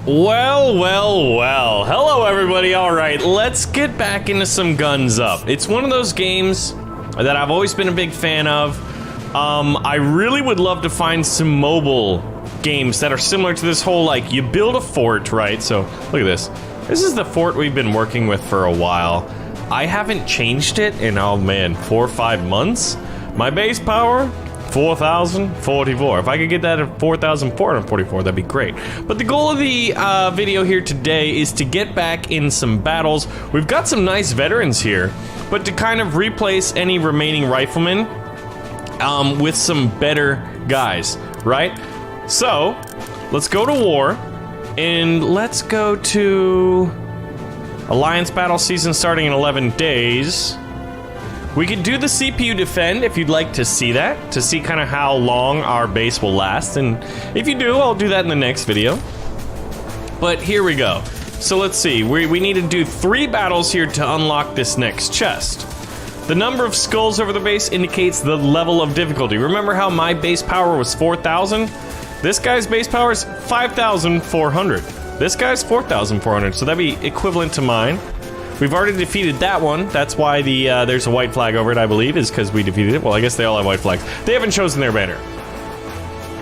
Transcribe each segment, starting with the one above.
Well, well, well. Hello, everybody. All right, let's get back into some Guns Up. It's one of those games that I've always been a big fan of. I really would love to find some mobile games that are similar to this whole, like, you build a fort, right? So, look at this. This is the fort we've been working with for a while. I haven't changed it in, oh man, 4 or 5 months. My base power, 4,044. If I could get that at 4,444, that'd be great. But the goal of the video here today is to get back in some battles. We've got some nice veterans here, but to kind of replace any remaining riflemen with some better guys, right? So, let's go to war, and let's go to Alliance battle season starting in 11 days. We could do the CPU defend if you'd like to see that, to see kind of how long our base will last, and if you do, I'll do that in the next video. But here we go. So let's see, we need to do 3 battles here to unlock this next chest. The number of skulls over the base indicates the level of difficulty. Remember how my base power was 4,000? This guy's base power is 5,400. This guy's 4,400, so that'd be equivalent to mine. We've already defeated that one. That's why there's a white flag over it, I believe, is because we defeated it. Well, I guess they all have white flags. They haven't chosen their banner.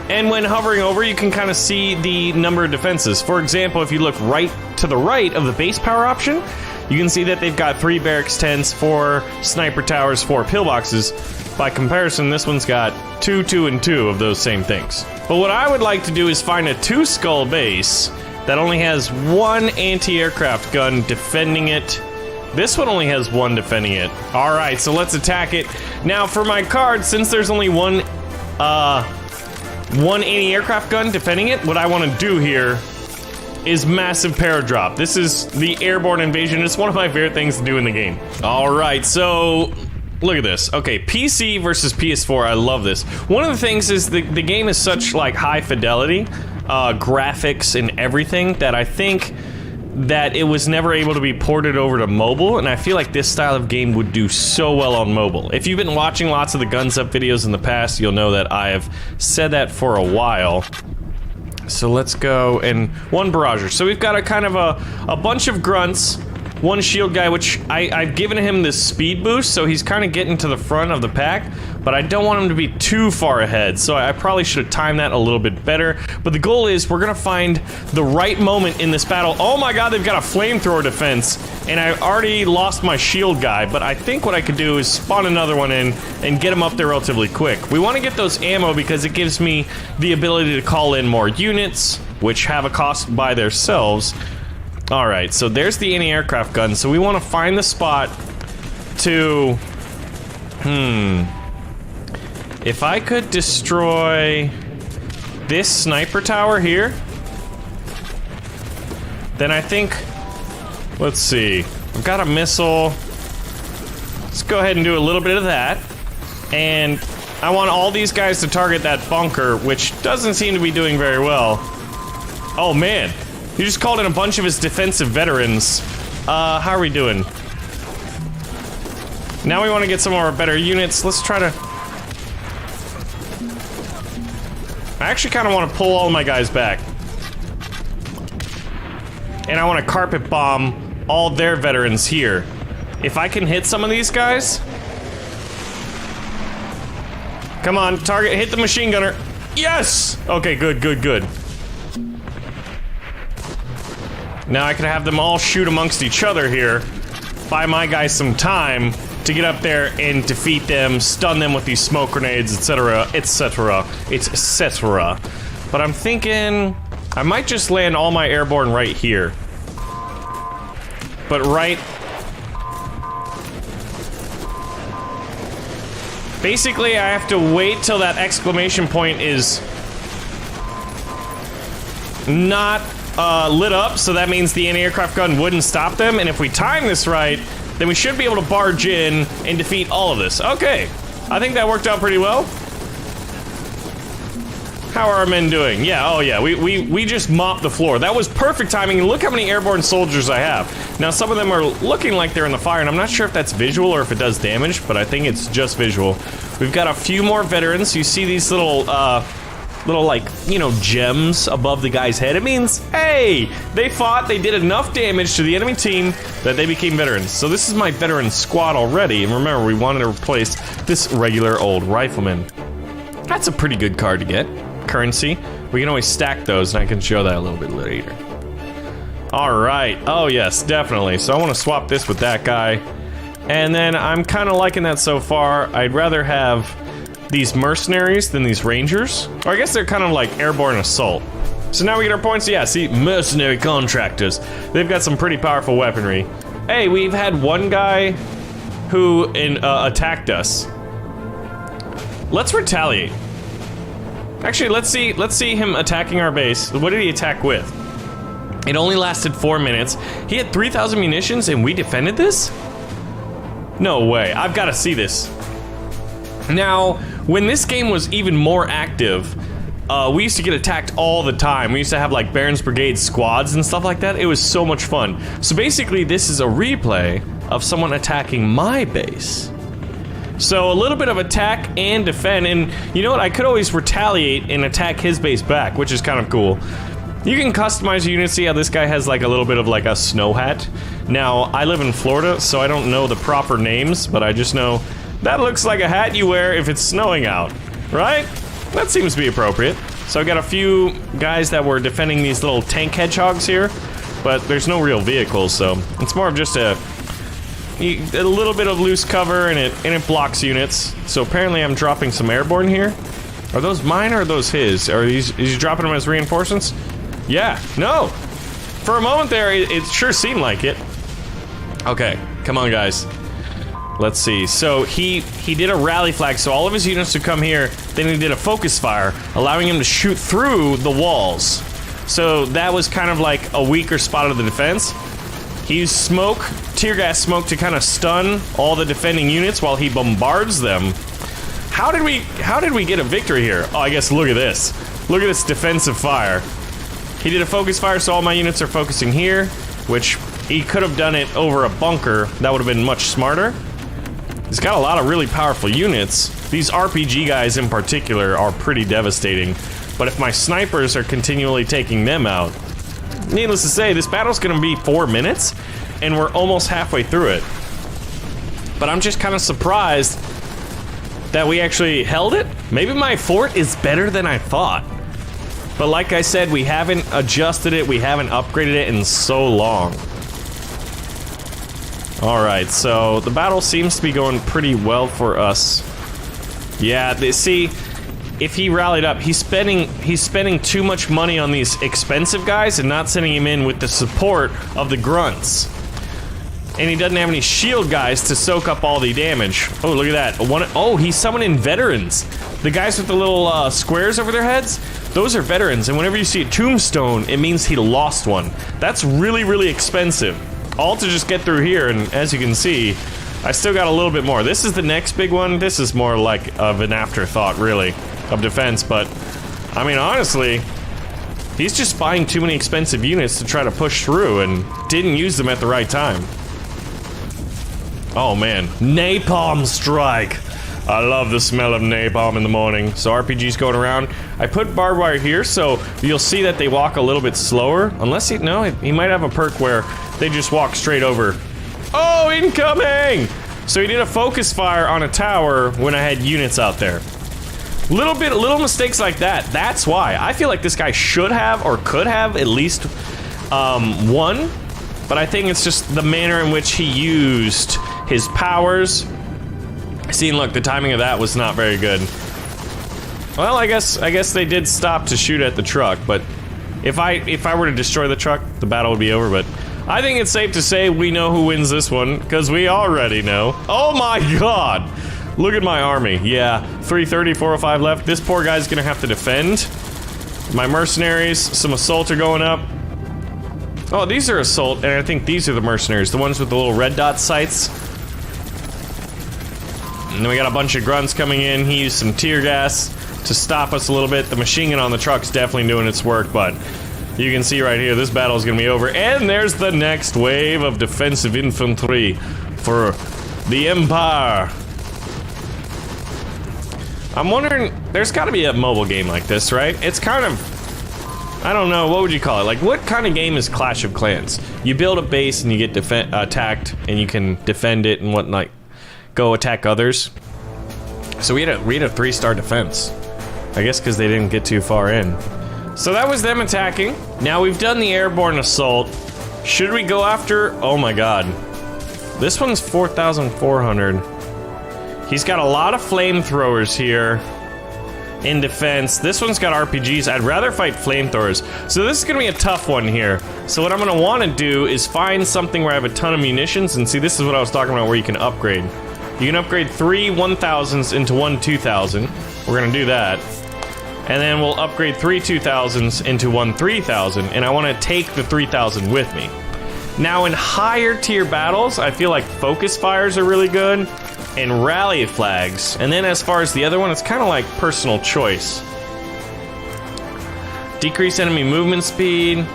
And when hovering over, you can kind of see the number of defenses. For example, if you look right to the right of the base power option, you can see that they've got 3 barracks tents, 4 sniper towers, 4 pillboxes. By comparison, this one's got 2, 2, and 2 of those same things. But what I would like to do is find a 2-skull base that only has 1 anti-aircraft gun defending it. This one only has 1 defending it. All right, so let's attack it. Now, for my card, since there's only one anti-aircraft gun defending it, what I want to do here is massive paradrop. This is the airborne invasion. It's one of my favorite things to do in the game. All right, so look at this. Okay, PC versus PS4. I love this. One of the things is the game is such like high fidelity, graphics and everything that I think that it was never able to be ported over to mobile, and I feel like this style of game would do so well on mobile. If you've been watching lots of the Guns Up videos in the past, you'll know that I have said that for a while. So let's go, and 1 barrager. So we've got a kind of a bunch of grunts, 1 shield guy, which I've given him this speed boost, so he's kind of getting to the front of the pack, but I don't want him to be too far ahead, so I probably should have timed that a little bit better. But the goal is we're gonna find the right moment in this battle. Oh my god, they've got a flamethrower defense, and I already lost my shield guy, but I think what I could do is spawn another one in and get him up there relatively quick. We want to get those ammo because it gives me the ability to call in more units, which have a cost by themselves. Alright, so there's the anti-aircraft gun, so we want to find the spot to... If I could destroy this sniper tower here, then I think... Let's see. I've got a missile. Let's go ahead and do a little bit of that. And I want all these guys to target that bunker, which doesn't seem to be doing very well. Oh man. He just called in a bunch of his defensive veterans. How are we doing? Now we want to get some more better units. Let's try to... I actually kind of want to pull all my guys back. And I want to carpet bomb all their veterans here. If I can hit some of these guys... Come on, target, hit the machine gunner. Yes! Okay, good, good, good. Now I can have them all shoot amongst each other here. Buy my guys some time to get up there and defeat them, stun them with these smoke grenades, etc., etc., etc. But I'm thinking I might just land all my airborne right here. But right... Basically, I have to wait till that exclamation point is not lit up, so that means the anti-aircraft gun wouldn't stop them, and if we time this right, then we should be able to barge in and defeat all of this. Okay, I think that worked out pretty well. How are our men doing? Yeah, oh yeah, we just mopped the floor. That was perfect timing, and look how many airborne soldiers I have. Now, some of them are looking like they're in the fire, and I'm not sure if that's visual or if it does damage, but I think it's just visual. We've got a few more veterans. You see these little like you know, gems above the guy's head, it means, hey, they fought, they did enough damage to the enemy team that they became veterans. So this is my veteran squad already, and remember, we wanted to replace this regular old rifleman. That's a pretty good card to get. Currency. We can always stack those, and I can show that a little bit later. Alright, oh yes, definitely. So I want to swap this with that guy. And then I'm kind of liking that so far. I'd rather have these mercenaries than these rangers. Or I guess they're kind of like airborne assault. So now we get our points. Yeah, see, mercenary contractors. They've got some pretty powerful weaponry. Hey, we've had one guy who attacked us. Let's retaliate. Actually, let's see him attacking our base. What did he attack with? It only lasted 4 minutes. He had 3,000 munitions and we defended this? No way. I've got to see this. Now, when this game was even more active, we used to get attacked all the time. We used to have like Baron's Brigade squads and stuff like that. It was so much fun. So basically, this is a replay of someone attacking my base. So a little bit of attack and defend, and you know what? I could always retaliate and attack his base back, which is kind of cool. You can customize your unit. See how this guy has like a little bit of like a snow hat. Now, I live in Florida, so I don't know the proper names, but I just know that looks like a hat you wear if it's snowing out, right? That seems to be appropriate. So I got a few guys that were defending these little tank hedgehogs here, but there's no real vehicles, so it's more of just a little bit of loose cover, and it blocks units. So apparently I'm dropping some airborne here. Are those mine or are those his? Is he dropping them as reinforcements? Yeah, no. For a moment there, it sure seemed like it. Okay, come on guys. Let's see. So he did a rally flag, so all of his units would come here. Then he did a focus fire, allowing him to shoot through the walls. So that was kind of like a weaker spot of the defense. He used smoke, tear gas smoke, to kind of stun all the defending units while he bombards them. How did we get a victory here? Oh, I guess look at this. Look at this defensive fire. He did a focus fire, so all my units are focusing here, which he could have done it over a bunker. That would have been much smarter. He's got a lot of really powerful units. These RPG guys in particular are pretty devastating. But if my snipers are continually taking them out, needless to say, this battle's gonna be 4 minutes, and we're almost halfway through it. But I'm just kind of surprised that we actually held it. Maybe my fort is better than I thought. But like I said, we haven't adjusted it, we haven't upgraded it in so long. Alright, so the battle seems to be going pretty well for us. Yeah, see, if he rallied up, he's spending too much money on these expensive guys and not sending him in with the support of the grunts. And he doesn't have any shield guys to soak up all the damage. Oh, look at that. Oh, he's summoning veterans. The guys with the little squares over their heads, those are veterans. And whenever you see a tombstone, it means he lost one. That's really, really expensive. All to just get through here, and as you can see, I still got a little bit more. This is the next big one. This is more like of an afterthought, really, of defense, but I mean, honestly, he's just buying too many expensive units to try to push through and didn't use them at the right time. Oh man, napalm strike. I love the smell of napalm in the morning. So RPG's going around. I put barbed wire here, so you'll see that they walk a little bit slower. Unless he might have a perk where they just walk straight over. Oh, incoming! So he did a focus fire on a tower when I had units out there. Little mistakes like that. That's why. I feel like this guy should have or could have at least one. But I think it's just the manner in which he used his powers. See, look, the timing of that was not very good. Well, I guess they did stop to shoot at the truck, but if I were to destroy the truck, the battle would be over, but I think it's safe to say we know who wins this one, because we already know. Oh my god! Look at my army. Yeah, 330, 405 left. This poor guy's gonna have to defend. My mercenaries, some assault are going up. Oh, these are assault, and I think these are the mercenaries, the ones with the little red dot sights. And then we got a bunch of grunts coming in. He used some tear gas to stop us a little bit. The machine gun on the truck's definitely doing its work, but you can see right here, this battle's gonna be over. And there's the next wave of defensive infantry for the Empire. I'm wondering, there's got to be a mobile game like this, right? It's kind of, I don't know, what would you call it? Like, what kind of game is Clash of Clans? You build a base and you get attacked, and you can defend it and whatnot, go attack others. So we had a 3-star defense. I guess because they didn't get too far in. So that was them attacking. Now we've done the airborne assault. Should we go after, oh my god. This one's 4,400. He's got a lot of flamethrowers here in defense. This one's got RPGs. I'd rather fight flamethrowers. So this is gonna be a tough one here. So what I'm gonna wanna do is find something where I have a ton of munitions, and see, this is what I was talking about, where you can upgrade. You can upgrade 3 1,000s into 1 2,000. We're gonna do that. And then we'll upgrade 3 2,000s into 1 3,000, and I wanna take the 3,000 with me. Now in higher tier battles, I feel like focus fires are really good, and rally flags. And then as far as the other one, it's kind of like personal choice. Decrease enemy movement speed,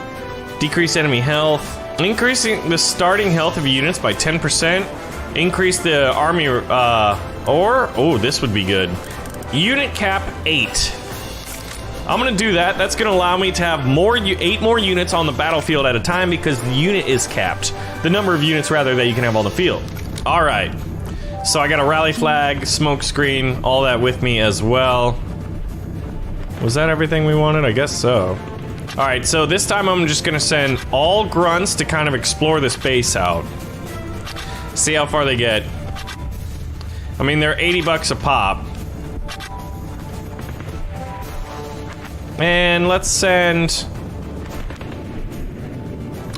decrease enemy health, increasing the starting health of units by 10%, increase the army, oh, this would be good. Unit cap 8. I'm gonna do that. That's gonna allow me to have 8 more units on the battlefield at a time, because the unit is capped. The number of units, rather, that you can have on the field. All right. So I got a rally flag, smoke screen, all that with me as well. Was that everything we wanted? I guess so. All right, so this time I'm just gonna send all grunts to kind of explore this base out. See how far they get. I mean, they're 80 bucks a pop. And let's send...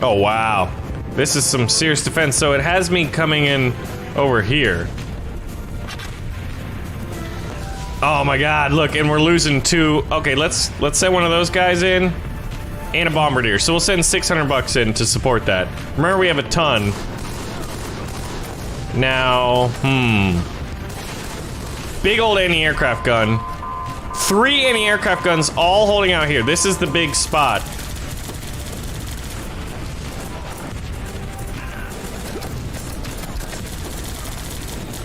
Oh, wow. This is some serious defense. So it has me coming in over here. Oh my god, look, and we're losing 2. Okay, let's send one of those guys in. And a bombardier. So we'll send 600 bucks in to support that. Remember, we have a ton. Now, big old anti-aircraft gun. 3 anti-aircraft guns all holding out here. This is the big spot.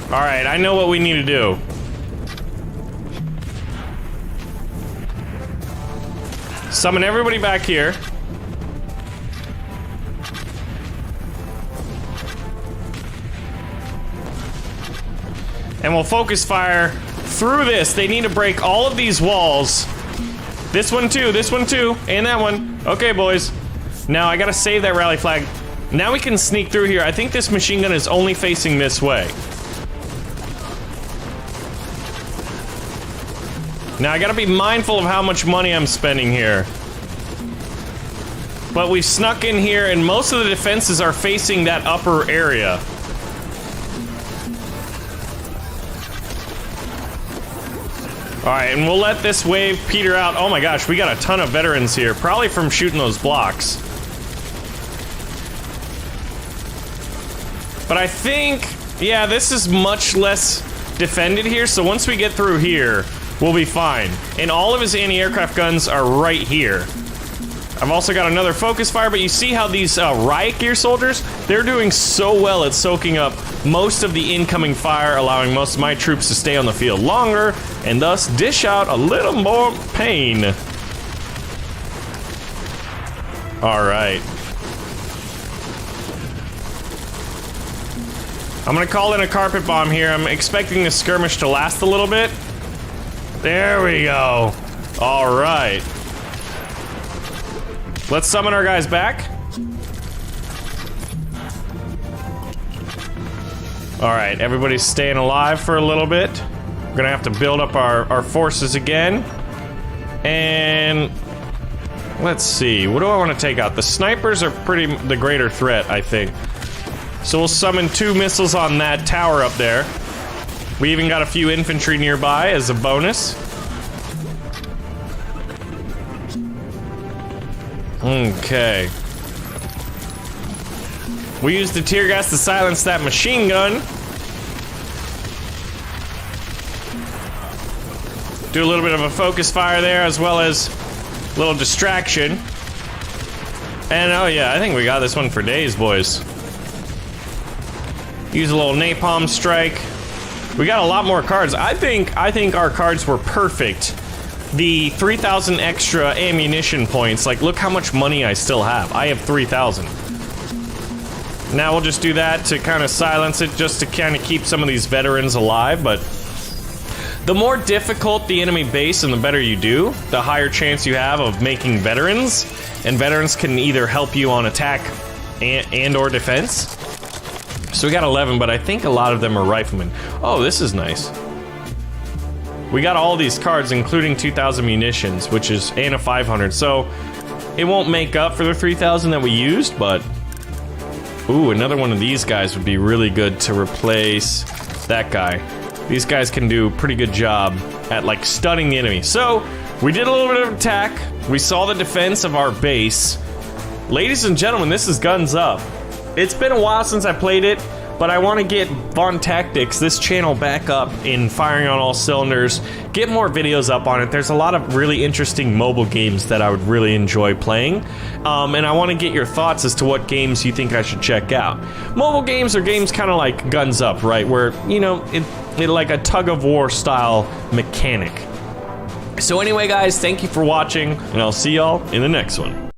Alright, I know what we need to do. Summon everybody back here. And we'll focus fire through this. They need to break all of these walls. This one too, and that one. Okay, boys. Now I gotta save that rally flag. Now we can sneak through here. I think this machine gun is only facing this way. Now I gotta be mindful of how much money I'm spending here. But we've snuck in here, and most of the defenses are facing that upper area. Alright, and we'll let this wave peter out. Oh my gosh, we got a ton of veterans here, probably from shooting those blocks. But I think, yeah, this is much less defended here, so once we get through here, we'll be fine. And all of his anti-aircraft guns are right here. I've also got another focus fire, but you see how these riot gear soldiers, they're doing so well at soaking up most of the incoming fire, allowing most of my troops to stay on the field longer, and thus dish out a little more pain. All right. I'm gonna call in a carpet bomb here. I'm expecting the skirmish to last a little bit. There we go. All right. Let's summon our guys back. All right, everybody's staying alive for a little bit. We're gonna have to build up our forces again. And let's see, what do I want to take out? The snipers are the greater threat, I think. So we'll summon 2 missiles on that tower up there. We even got a few infantry nearby as a bonus. Okay. We used the tear gas to silence that machine gun. Do a little bit of a focus fire there, as well as a little distraction. And oh yeah, I think we got this one for days, boys. Use a little napalm strike. We got a lot more cards. I think our cards were perfect. The 3,000 extra ammunition points, like, look how much money I still have. I have 3,000. Now we'll just do that to kind of silence it, just to kind of keep some of these veterans alive, but the more difficult the enemy base and the better you do, the higher chance you have of making veterans, and veterans can either help you on attack and or defense. So we got 11, but I think a lot of them are riflemen. Oh, this is nice. We got all these cards, including 2,000 munitions, which is, and a 500, so it won't make up for the 3,000 that we used, but ooh, another one of these guys would be really good to replace that guy. These guys can do a pretty good job at, like, stunning the enemy. So, we did a little bit of attack. We saw the defense of our base. Ladies and gentlemen, this is Guns Up. It's been a while since I played it, but I want to get Vaughn Tactics, this channel, back up in firing on all cylinders, get more videos up on it. There's a lot of really interesting mobile games that I would really enjoy playing, and I want to get your thoughts as to what games you think I should check out. Mobile games are games kind of like Guns Up, right, where, you know, it like a tug-of-war style mechanic. So anyway, guys, thank you for watching, and I'll see y'all in the next one.